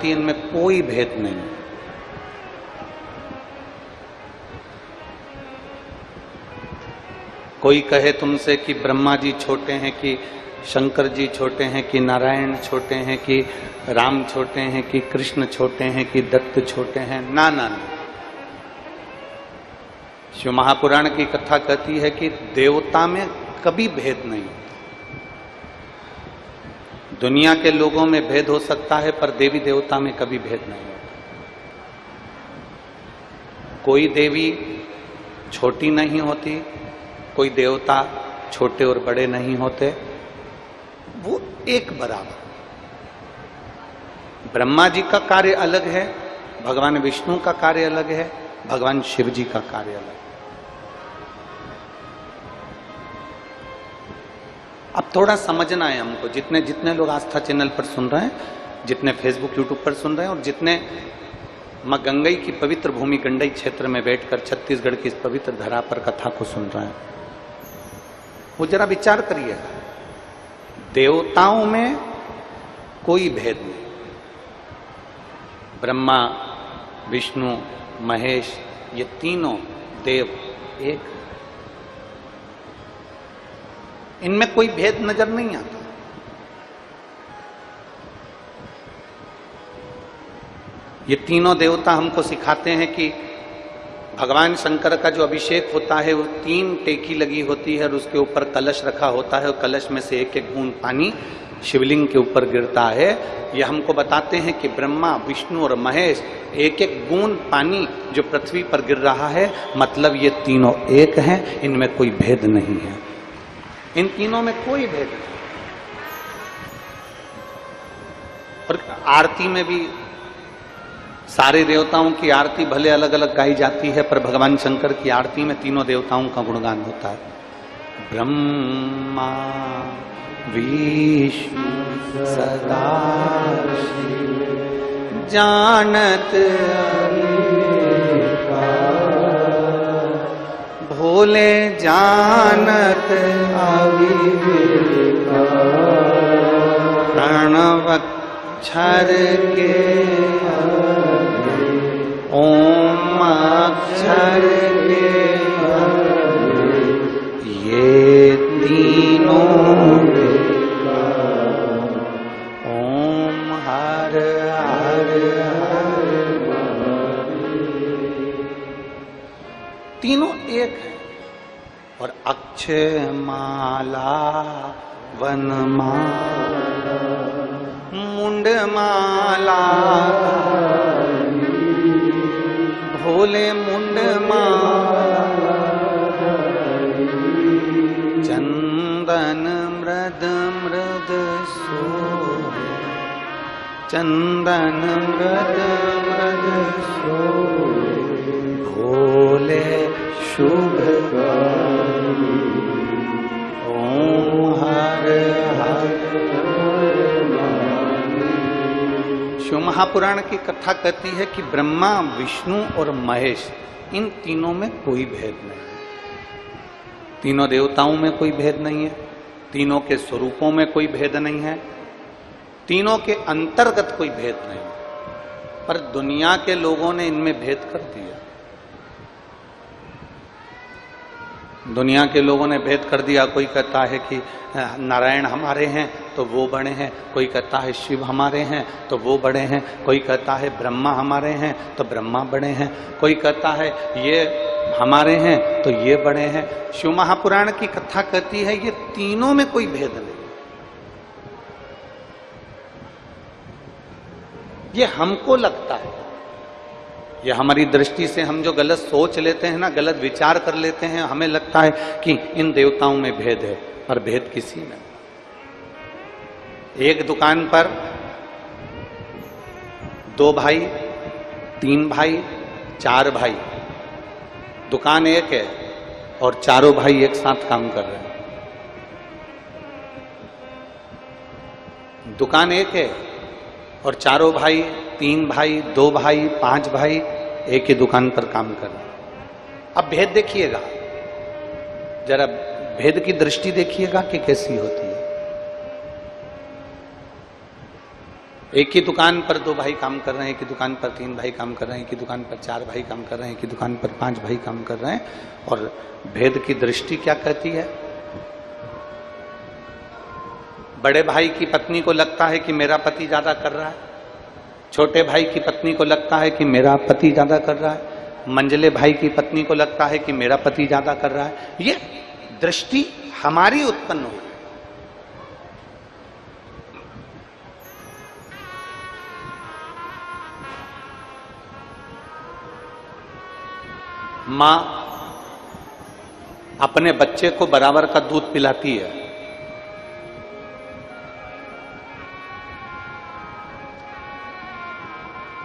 इनमें कोई भेद नहीं। कोई कहे तुमसे कि ब्रह्मा जी छोटे हैं कि शंकर जी छोटे हैं कि नारायण छोटे हैं कि राम छोटे हैं कि कृष्ण छोटे हैं कि दत्त छोटे हैं, ना ना ना। शिव महापुराण की कथा कहती है कि देवता में कभी भेद नहीं होता। दुनिया के लोगों में भेद हो सकता है पर देवी देवता में कभी भेद नहीं होता। कोई देवी छोटी नहीं होती, कोई देवता छोटे और बड़े नहीं होते, वो एक बराबर। ब्रह्मा जी का कार्य अलग है, भगवान विष्णु का कार्य अलग है, भगवान शिव जी का कार्य अलग है। अब थोड़ा समझना है हमको, जितने जितने लोग आस्था चैनल पर सुन रहे हैं, जितने फेसबुक यूट्यूब पर सुन रहे हैं और जितने मां गंगई की पवित्र भूमि गंडई क्षेत्र में बैठकर छत्तीसगढ़ की इस पवित्र धरा पर कथा को सुन रहे हैं, वो जरा विचार करिएगा। देवताओं में कोई भेद नहीं। ब्रह्मा विष्णु महेश ये तीनों देव एक, इनमें कोई भेद नजर नहीं आता। ये तीनों देवता हमको सिखाते हैं कि भगवान शंकर का जो अभिषेक होता है वो 3 टेकी लगी होती है और उसके ऊपर कलश रखा होता है और कलश में से एक एक बूंद पानी शिवलिंग के ऊपर गिरता है। ये हमको बताते हैं कि ब्रह्मा विष्णु और महेश एक एक बूंद पानी जो पृथ्वी पर गिर रहा है, मतलब ये तीनों एक हैं, इनमें कोई भेद नहीं है। इन तीनों में कोई भेद नहीं। और आरती में भी सारे देवताओं की आरती भले अलग अलग गाई जाती है, पर भगवान शंकर की आरती में तीनों देवताओं का गुणगान होता है। ब्रह्मा विष्णु सदा शिव जानत भोले जानत प्रणवक्षर के ओम अक्षर के ये तीनों ओम हर हर तीनों एक है। और अक्षय माला वनमाला मुंडमाला भोले मुंडमाला चंदन मृद मृद सोहे चंदन मृद मृद सोहे भोले शुभ ओम हर हर। शिव महापुराण की कथा कहती है कि ब्रह्मा विष्णु और महेश इन तीनों में कोई भेद नहीं। तीनों देवताओं में कोई भेद नहीं है, तीनों के स्वरूपों में कोई भेद नहीं है, तीनों के अंतर्गत कोई भेद नहीं, पर दुनिया के लोगों ने इनमें भेद कर दिया। दुनिया के लोगों ने भेद कर दिया। कोई कहता है कि नारायण हमारे हैं तो वो बड़े हैं, कोई कहता है शिव हमारे हैं तो वो बड़े हैं, कोई कहता है ब्रह्मा हमारे हैं तो ब्रह्मा बड़े हैं, कोई कहता है ये हमारे हैं तो ये बड़े हैं। शिव महापुराण की कथा कहती है ये तीनों में कोई भेद नहीं। ये हमको लगता है, ये हमारी दृष्टि से हम जो गलत सोच लेते हैं ना, गलत विचार कर लेते हैं, हमें लगता है कि इन देवताओं में भेद है, पर भेद किसी में। एक दुकान पर 2 भाई 3 भाई 4 भाई, दुकान एक है और चारों भाई एक साथ काम कर रहे हैं। दुकान एक है और चारों भाई 3 भाई 2 भाई 5 भाई एक ही दुकान पर काम कर रहे हैं। अब भेद देखिएगा, जरा भेद की दृष्टि देखिएगा कि कैसी होती है। एक ही दुकान पर 2 भाई काम कर रहे हैं, एक ही दुकान पर 3 भाई काम कर रहे हैं, एक ही दुकान पर 4 भाई काम कर रहे हैं, एक ही दुकान पर 5 भाई काम कर रहे हैं, और भेद की दृष्टि क्या कहती है? बड़े भाई की पत्नी को लगता है कि मेरा पति ज्यादा कर रहा है, छोटे भाई की पत्नी को लगता है कि मेरा पति ज्यादा कर रहा है, मंझले भाई की पत्नी को लगता है कि मेरा पति ज्यादा कर रहा है। ये दृष्टि हमारी उत्पन्न हुई। मां अपने बच्चे को बराबर का दूध पिलाती है,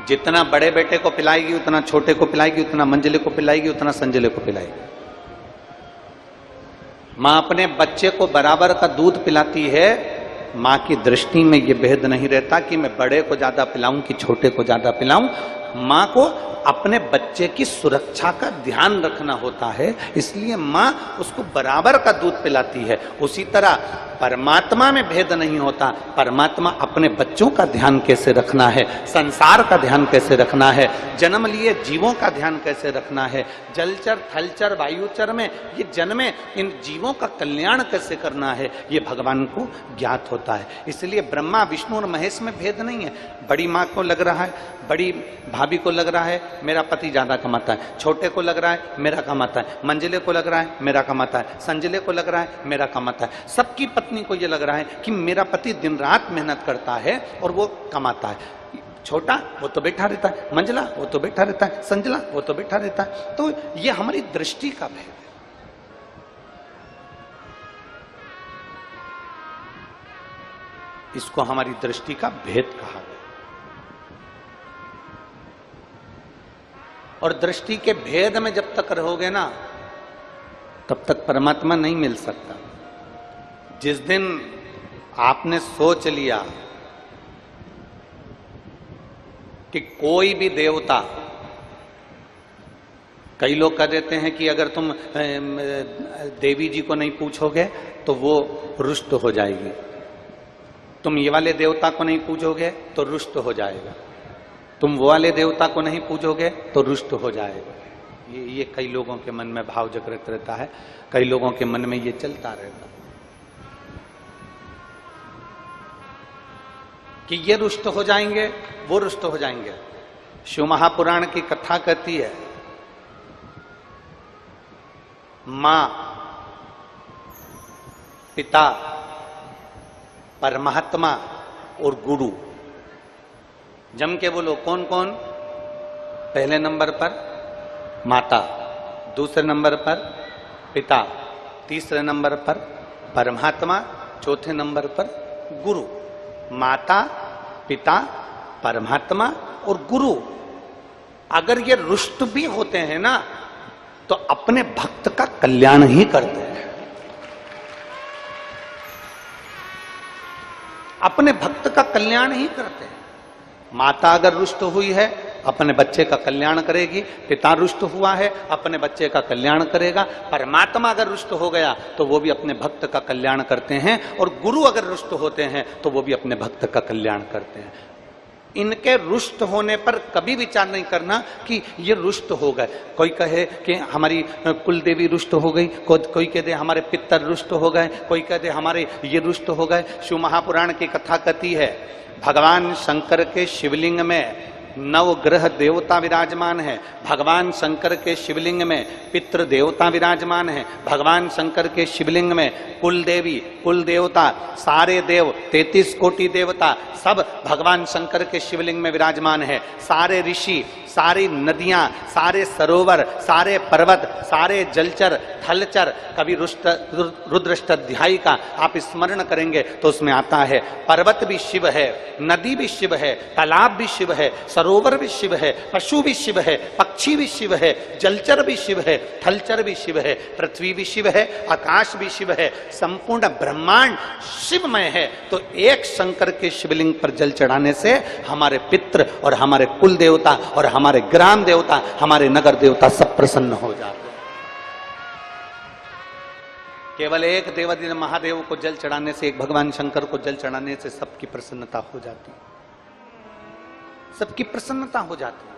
जितना बड़े बेटे को पिलाएगी उतना छोटे को पिलाएगी, उतना मंझले को पिलाएगी, उतना संझले को पिलाएगी। मां अपने बच्चे को बराबर का दूध पिलाती है। मां की दृष्टि में यह भेद नहीं रहता कि मैं बड़े को ज्यादा पिलाऊं कि छोटे को ज्यादा पिलाऊं। मां को अपने बच्चे की सुरक्षा का ध्यान रखना होता है, इसलिए मां उसको बराबर का दूध पिलाती है। उसी तरह परमात्मा में भेद नहीं होता। परमात्मा अपने बच्चों का ध्यान कैसे रखना है, संसार का ध्यान कैसे रखना है, जन्म लिए जीवों का ध्यान कैसे रखना है, जलचर थलचर वायुचर में ये जन्मे इन जीवों का कल्याण कैसे करना है, ये भगवान को ज्ञात होता है। इसलिए ब्रह्मा विष्णु और महेश में भेद नहीं है। बड़ी माँ को लग रहा है, बड़ी भाभी को लग रहा है मेरा पति ज्यादा कमाता है, छोटे को लग रहा है मेरा कमाता है, मंझले को लग रहा है मेरा कमाता है, संझले को लग रहा है मेरा कमाता है। सबकी पत्नी को यह लग रहा है कि मेरा पति दिन रात मेहनत करता है और वो कमाता है। छोटा वो तो बैठा रहता है, मंझला वो तो बैठा रहता है, संझला वो तो बैठा रहता है। तो ये हमारी दृष्टि का भेद है। इसको हमारी दृष्टि का भेद कहा गया। और दृष्टि के भेद में जब तक रहोगे ना, तब तक परमात्मा नहीं मिल सकता। जिस दिन आपने सोच लिया कि कोई भी देवता, कई लोग कह देते हैं कि अगर तुम देवी जी को नहीं पूछोगे तो वो रुष्ट हो जाएगी, तुम ये वाले देवता को नहीं पूछोगे तो रुष्ट हो जाएगा, तुम वो वाले देवता को नहीं पूजोगे तो रुष्ट हो जाएगा। ये कई लोगों के मन में भाव जागृत रहता है, कई लोगों के मन में ये चलता रहता है कि ये रुष्ट हो जाएंगे, वो रुष्ट हो जाएंगे। शिव महापुराण की कथा कहती है, मां, पिता, परमात्मा और गुरु। जम के बोलो कौन कौन? पहले नंबर पर माता, दूसरे नंबर पर पिता, तीसरे नंबर पर परमात्मा, चौथे नंबर पर गुरु। माता, पिता, परमात्मा और गुरु अगर ये रुष्ट भी होते हैं ना, तो अपने भक्त का कल्याण ही करते हैं। अपने भक्त का कल्याण ही करते हैं। माता अगर रुष्ट हुई है, अपने बच्चे का कल्याण करेगी। पिता रुष्ट हुआ है, अपने बच्चे का कल्याण करेगा। परमात्मा अगर रुष्ट हो गया तो वो भी अपने भक्त का कल्याण करते हैं, और गुरु अगर रुष्ट होते हैं तो वो भी अपने भक्त का कल्याण करते हैं। इनके रुष्ट होने पर कभी विचार नहीं करना कि ये रुष्ट हो गए। कोई कहे कि हमारी कुल देवी रुष्ट हो गई, कोई कह दे हमारे पितर रुष्ट हो गए, कोई कह दे हमारे ये रुष्ट हो गए। शिव महापुराण की कथा कहती है, भगवान शंकर के शिवलिंग में 9 ग्रह देवता विराजमान है। भगवान शंकर के शिवलिंग में पितृ देवता विराजमान है। भगवान शंकर के शिवलिंग में कुल देवी, कुल देवता, सारे देव, 33 कोटि देवता सब भगवान शंकर के शिवलिंग में विराजमान है। सारे ऋषि, सारी नदियां, सारे सरोवर, सारे पर्वत, सारे जलचर थलचर। कभी रुद्राष्टाध्यायी का आप स्मरण करेंगे तो उसमें आता है, पर्वत भी शिव है, नदी भी शिव है, तालाब भी शिव है, सरोवर भी शिव है, पशु भी शिव है, पक्षी भी शिव है, जलचर भी शिव है, थलचर भी शिव है, पृथ्वी भी शिव है, आकाश भी शिव है, संपूर्ण ब्रह्मांड शिवमय है। तो एक शंकर के शिवलिंग पर जल चढ़ाने से हमारे पितृ और हमारे कुल देवता और हमारे ग्राम देवता, हमारे नगर देवता सब प्रसन्न हो जाते हैं। केवल एक देवादिदेव महादेव को जल चढ़ाने से, एक भगवान शंकर को जल चढ़ाने से सबकी प्रसन्नता हो जाती है। सबकी प्रसन्नता हो जाती है।